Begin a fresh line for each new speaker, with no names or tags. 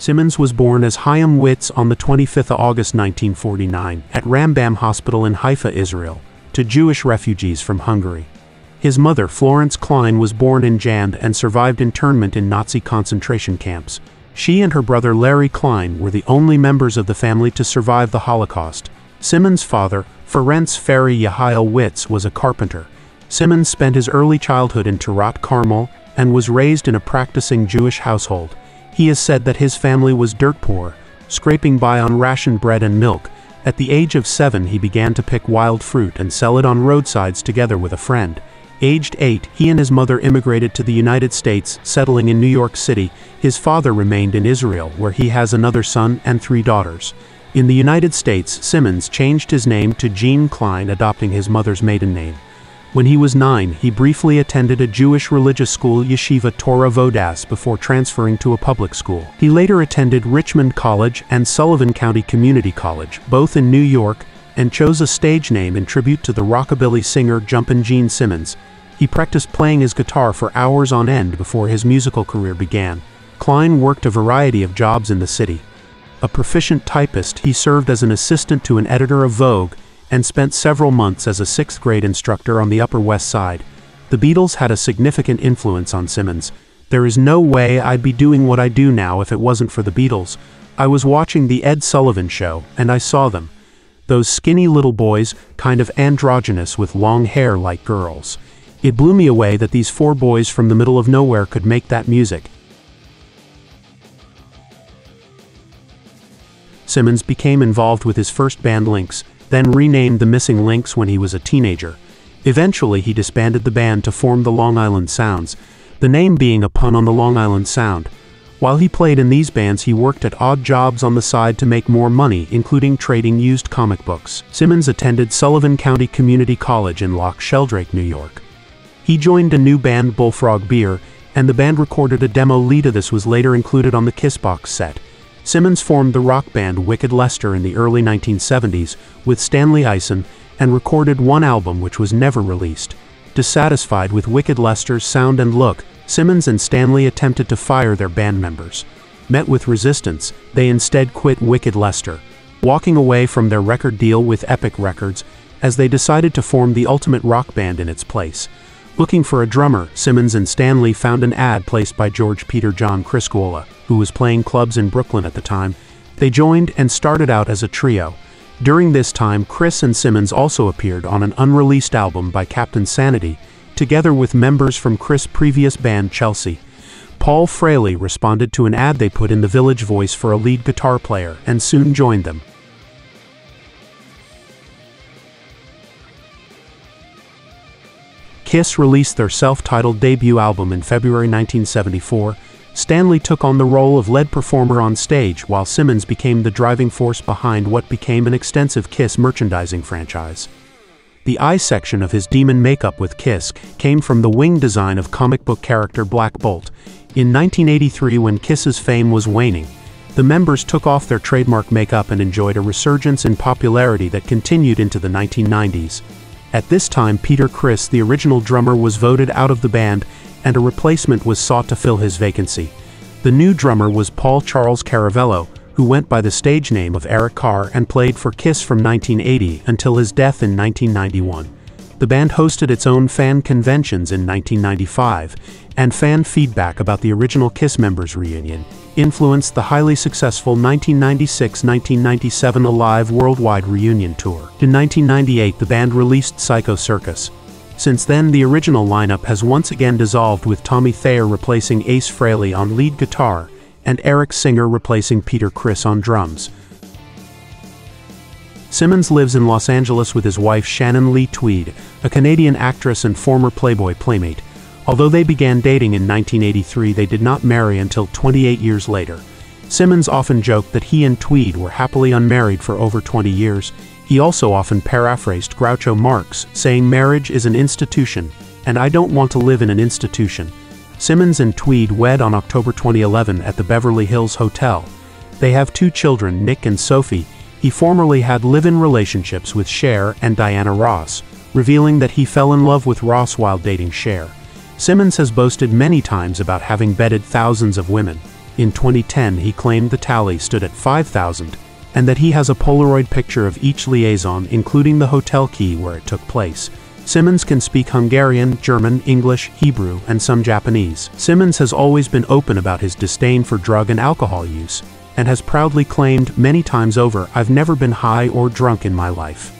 Simmons was born as Chaim Witz on the 25th of August 1949 at Rambam Hospital in Haifa, Israel, to Jewish refugees from Hungary. His mother, Florence Klein, was born in Jánd and survived internment in Nazi concentration camps. She and her brother Larry Klein were the only members of the family to survive the Holocaust. Simmons' father, Ferenc Feri Yehiel Witz, was a carpenter. Simmons spent his early childhood in Tirat Carmel and was raised in a practicing Jewish household. He has said that his family was dirt poor, scraping by on rationed bread and milk. At the age of 7, he began to pick wild fruit and sell it on roadsides together with a friend. Aged 8, he and his mother immigrated to the United States, settling in New York City. His father remained in Israel, where he has another son and 3 daughters. In the United States, Simmons changed his name to Gene Klein, adopting his mother's maiden name. When he was 9, he briefly attended a Jewish religious school, Yeshiva Torah Vodaas, before transferring to a public school. He later attended Richmond College and Sullivan County Community College, both in New York, and chose a stage name in tribute to the rockabilly singer Jumpin Gene Simmons. He practiced playing his guitar for hours on end before his musical career began. Klein worked a variety of jobs in the city. A proficient typist, he served as an assistant to an editor of Vogue, and spent several months as a 6th-grade instructor on the Upper West Side. The Beatles had a significant influence on Simmons. "There is no way I'd be doing what I do now if it wasn't for the Beatles. I was watching the Ed Sullivan Show, and I saw them. Those skinny little boys, kind of androgynous with long hair like girls. It blew me away that these 4 boys from the middle of nowhere could make that music." Simmons became involved with his first band Lynx, then renamed the Missing Links when he was a teenager. Eventually he disbanded the band to form the Long Island Sounds, the name being a pun on the Long Island Sound. While he played in these bands, he worked at odd jobs on the side to make more money, including trading used comic books. Simmons attended Sullivan County Community College in Loch Sheldrake, New York. He joined a new band, Bullfrog Bheer, and the band recorded a demo lead. This was later included on the Kiss box set. Simmons formed the rock band Wicked Lester in the early 1970s with Stanley Eisen and recorded one album which was never released. Dissatisfied with Wicked Lester's sound and look, Simmons and Stanley attempted to fire their band members. Met with resistance, they instead quit Wicked Lester, walking away from their record deal with Epic Records as they decided to form the ultimate rock band in its place. Looking for a drummer, Simmons and Stanley found an ad placed by George Peter John Criscuola, who was playing clubs in Brooklyn at the time. They joined and started out as a trio. During this time, Criss and Simmons also appeared on an unreleased album by Captain Sanity, together with members from Criss' previous band Chelsea. Paul Fraley responded to an ad they put in the Village Voice for a lead guitar player and soon joined them. Kiss released their self-titled debut album in February 1974. Stanley took on the role of lead performer on stage, while Simmons became the driving force behind what became an extensive Kiss merchandising franchise. The eye section of his demon makeup with Kiss came from the wing design of comic book character Black Bolt. In 1983, when Kiss's fame was waning, the members took off their trademark makeup and enjoyed a resurgence in popularity that continued into the 1990s. At this time, Peter Criss, the original drummer, was voted out of the band, and a replacement was sought to fill his vacancy. The new drummer was Paul Charles Caravello, who went by the stage name of Eric Carr and played for Kiss from 1980 until his death in 1991. The band hosted its own fan conventions in 1995, and fan feedback about the original Kiss members' reunion influenced the highly successful 1996-1997 Alive Worldwide Reunion Tour. In 1998, the band released Psycho Circus. Since then, the original lineup has once again dissolved, with Tommy Thayer replacing Ace Frehley on lead guitar and Eric Singer replacing Peter Criss on drums. Simmons lives in Los Angeles with his wife Shannon Lee Tweed, a Canadian actress and former Playboy playmate. Although they began dating in 1983, they did not marry until 28 years later. Simmons often joked that he and Tweed were happily unmarried for over 20 years. He also often paraphrased Groucho Marx, saying, "Marriage is an institution, and I don't want to live in an institution." Simmons and Tweed wed on October 2011 at the Beverly Hills Hotel. They have 2 children, Nick and Sophie. He formerly had live-in relationships with Cher and Diana Ross, revealing that he fell in love with Ross while dating Cher. Simmons has boasted many times about having bedded thousands of women. In 2010, he claimed the tally stood at 5,000, and that he has a Polaroid picture of each liaison, including the hotel key where it took place. Simmons can speak Hungarian, German, English, Hebrew, and some Japanese. Simmons has always been open about his disdain for drug and alcohol use, and has proudly claimed many times over, "I've never been high or drunk in my life."